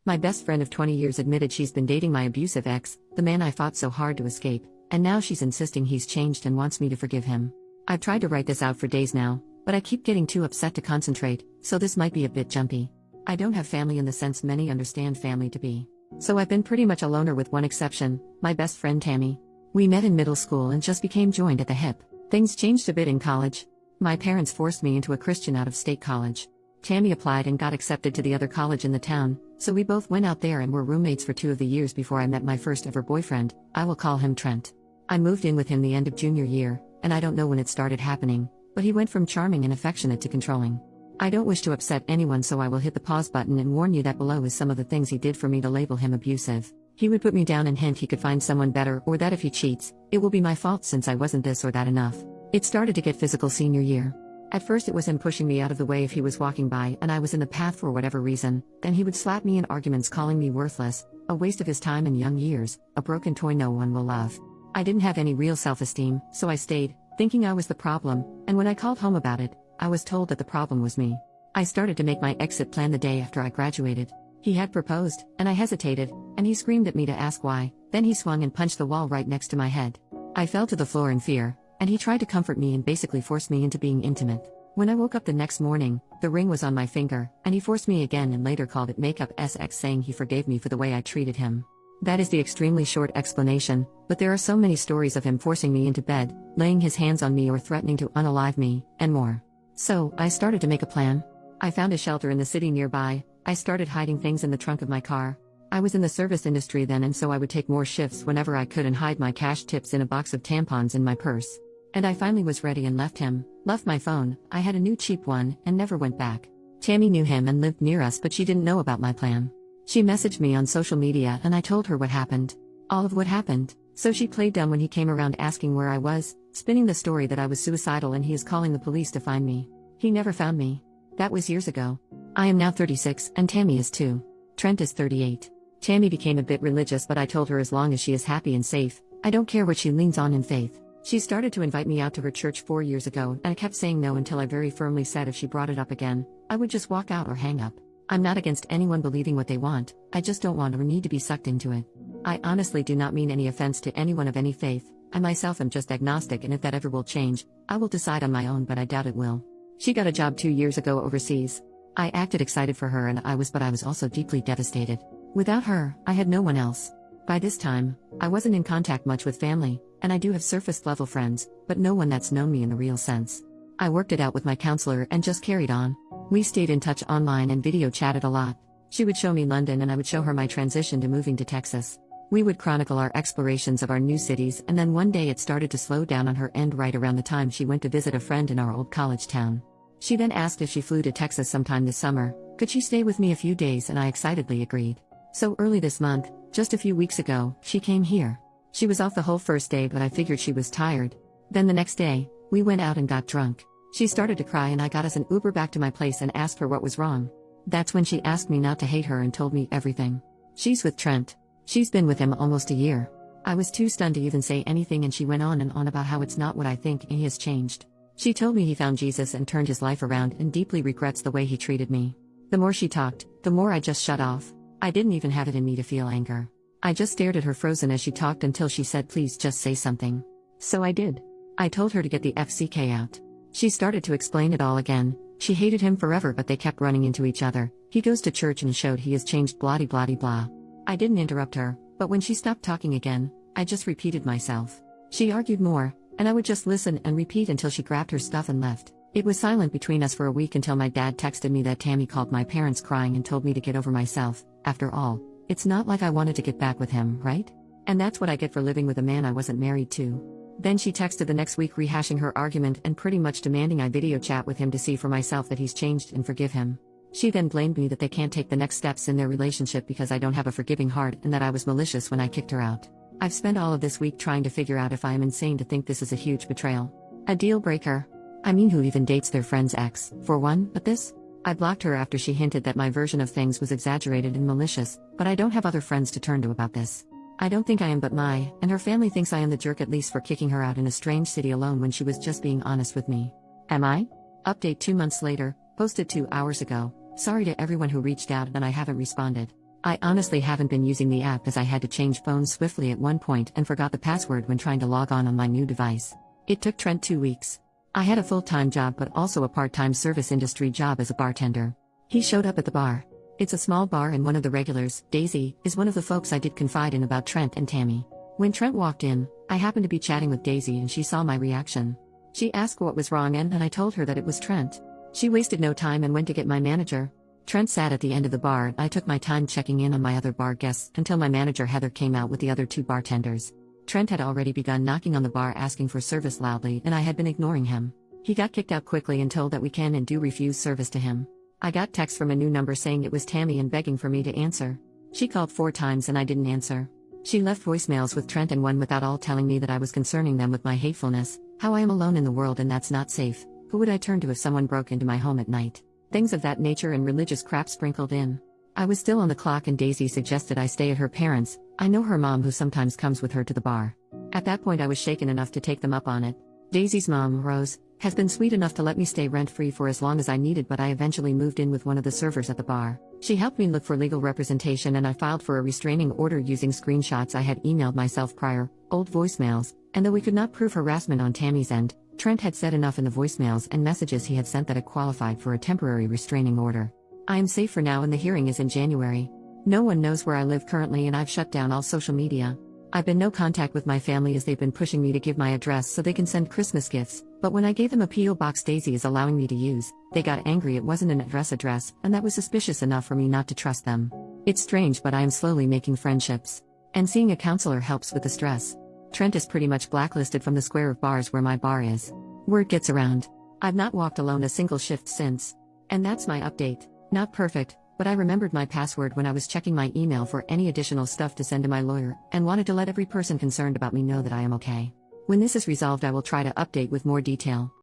My best friend of 20 years admitted she's been dating my abusive ex, the man I fought so hard to escape, and now she's insisting he's changed and wants me to forgive him. I've tried to write this out for days now, but I keep getting too upset to concentrate, so this might be a bit jumpy. I don't have family in the sense many understand family to be. So I've been pretty much a loner with one exception, my best friend Tammy. We met in middle school and just became joined at the hip. Things changed a bit in college. My parents forced me into a Christian out-of-state college. Tammy applied and got accepted to the other college in the town, so we both went out there and were roommates for 2 of the years before I met my first ever boyfriend. I will call him Trent. I moved in with him the end of junior year, and I don't know when it started happening, but he went from charming and affectionate to controlling. I don't wish to upset anyone, so I will hit the pause button and warn you that below is some of the things he did for me to label him abusive. He would put me down and hint he could find someone better, or that if he cheats, it will be my fault since I wasn't this or that enough. It started to get physical senior year. At first it was him pushing me out of the way if he was walking by and I was in the path for whatever reason, then he would slap me in arguments calling me worthless, a waste of his time and young years, a broken toy no one will love. I didn't have any real self-esteem, so I stayed, thinking I was the problem, and when I called home about it, I was told that the problem was me. I started to make my exit plan the day after I graduated. He had proposed, and I hesitated, and he screamed at me to ask why, then he swung and punched the wall right next to my head. I fell to the floor in fear, and he tried to comfort me and basically forced me into being intimate. When I woke up the next morning, the ring was on my finger, and he forced me again and later called it makeup sex, saying he forgave me for the way I treated him. That is the extremely short explanation, but there are so many stories of him forcing me into bed, laying his hands on me or threatening to unalive me, and more. So, I started to make a plan. I found a shelter in the city nearby. I started hiding things in the trunk of my car. I was in the service industry then, and so I would take more shifts whenever I could and hide my cash tips in a box of tampons in my purse. And I finally was ready and left him, left my phone. I had a new cheap one, and never went back. Tammy knew him and lived near us, but she didn't know about my plan. She messaged me on social media and I told her what happened. All of what happened. So she played dumb when he came around asking where I was, spinning the story that I was suicidal and he is calling the police to find me. He never found me. That was years ago. I am now 36 and Tammy is too. Trent is 38. Tammy became a bit religious, but I told her as long as she is happy and safe, I don't care what she leans on in faith. She started to invite me out to her church 4 years ago, and I kept saying no until I very firmly said if she brought it up again, I would just walk out or hang up. I'm not against anyone believing what they want, I just don't want or need to be sucked into it. I honestly do not mean any offense to anyone of any faith. I myself am just agnostic, and if that ever will change, I will decide on my own, but I doubt it will. She got a job 2 years ago overseas. I acted excited for her but I was also deeply devastated. Without her, I had no one else. By this time, I wasn't in contact much with family, and I do have surface-level friends, but no one that's known me in the real sense. I worked it out with my counselor and just carried on. We stayed in touch online and video chatted a lot. She would show me London and I would show her my transition to moving to Texas. We would chronicle our explorations of our new cities, and then one day it started to slow down on her end right around the time she went to visit a friend in our old college town. She then asked if she flew to Texas sometime this summer, could she stay with me a few days, and I excitedly agreed. So early this month, just a few weeks ago, she came here. She was off the whole first day, but I figured she was tired. Then the next day, we went out and got drunk. She started to cry and I got us an Uber back to my place and asked her what was wrong. That's when she asked me not to hate her and told me everything. She's with Trent. She's been with him almost a year. I was too stunned to even say anything, and she went on and on about how it's not what I think and he has changed. She told me he found Jesus and turned his life around and deeply regrets the way he treated me. The more she talked, the more I just shut off. I didn't even have it in me to feel anger. I just stared at her frozen as she talked until she said, please just say something. So I did. I told her to get the FCK out. She started to explain it all again. She hated him forever, but they kept running into each other. He goes to church and showed he has changed blah blah blah. I didn't interrupt her, but when she stopped talking again, I just repeated myself. She argued more, and I would just listen and repeat until she grabbed her stuff and left. It was silent between us for a week until my dad texted me that Tammy called my parents crying and told me to get over myself. After all, it's not like I wanted to get back with him, right? And that's what I get for living with a man I wasn't married to. Then she texted the next week rehashing her argument and pretty much demanding I video chat with him to see for myself that he's changed and forgive him. She then blamed me that they can't take the next steps in their relationship because I don't have a forgiving heart and that I was malicious when I kicked her out. I've spent all of this week trying to figure out if I am insane to think this is a huge betrayal. A deal breaker. I mean, who even dates their friend's ex, for one, but this? I blocked her after she hinted that my version of things was exaggerated and malicious, but I don't have other friends to turn to about this. I don't think I am, but and her family thinks I am the jerk, at least for kicking her out in a strange city alone when she was just being honest with me. Am I? Update 2 months later, posted 2 hours ago. Sorry to everyone who reached out and I haven't responded. I honestly haven't been using the app as I had to change phones swiftly at one point and forgot the password when trying to log on my new device. It took Trent 2 weeks. I had a full-time job but also a part-time service industry job as a bartender. He showed up at the bar. It's a small bar and one of the regulars, Daisy, is one of the folks I did confide in about Trent and Tammy. When Trent walked in, I happened to be chatting with Daisy and she saw my reaction. She asked what was wrong and I told her that it was Trent. She wasted no time and went to get my manager. Trent sat at the end of the bar and I took my time checking in on my other bar guests until my manager Heather came out with the other 2 bartenders. Trent had already begun knocking on the bar asking for service loudly and I had been ignoring him. He got kicked out quickly and told that we can and do refuse service to him. I got text from a new number saying it was Tammy and begging for me to answer. She called 4 times and I didn't answer. She left voicemails with Trent and one without all telling me that I was concerning them with my hatefulness, how I am alone in the world and that's not safe, who would I turn to if someone broke into my home at night. Things of that nature and religious crap sprinkled in. I was still on the clock and Daisy suggested I stay at her parents'. I know her mom who sometimes comes with her to the bar. At that point I was shaken enough to take them up on it. Daisy's mom, Rose, has been sweet enough to let me stay rent-free for as long as I needed but I eventually moved in with one of the servers at the bar. She helped me look for legal representation and I filed for a restraining order using screenshots I had emailed myself prior, old voicemails, and though we could not prove harassment on Tammy's end, Trent had said enough in the voicemails and messages he had sent that it qualified for a temporary restraining order. I am safe for now and the hearing is in January. No one knows where I live currently and I've shut down all social media. I've been no contact with my family as they've been pushing me to give my address so they can send Christmas gifts, but when I gave them a P.O. box Daisy is allowing me to use, they got angry it wasn't an address, and that was suspicious enough for me not to trust them. It's strange but I am slowly making friendships. And seeing a counselor helps with the stress. Trent is pretty much blacklisted from the square of bars where my bar is. Word gets around. I've not walked alone a single shift since. And that's my update. Not perfect, but I remembered my password when I was checking my email for any additional stuff to send to my lawyer, and wanted to let every person concerned about me know that I am okay. When this is resolved I will try to update with more detail.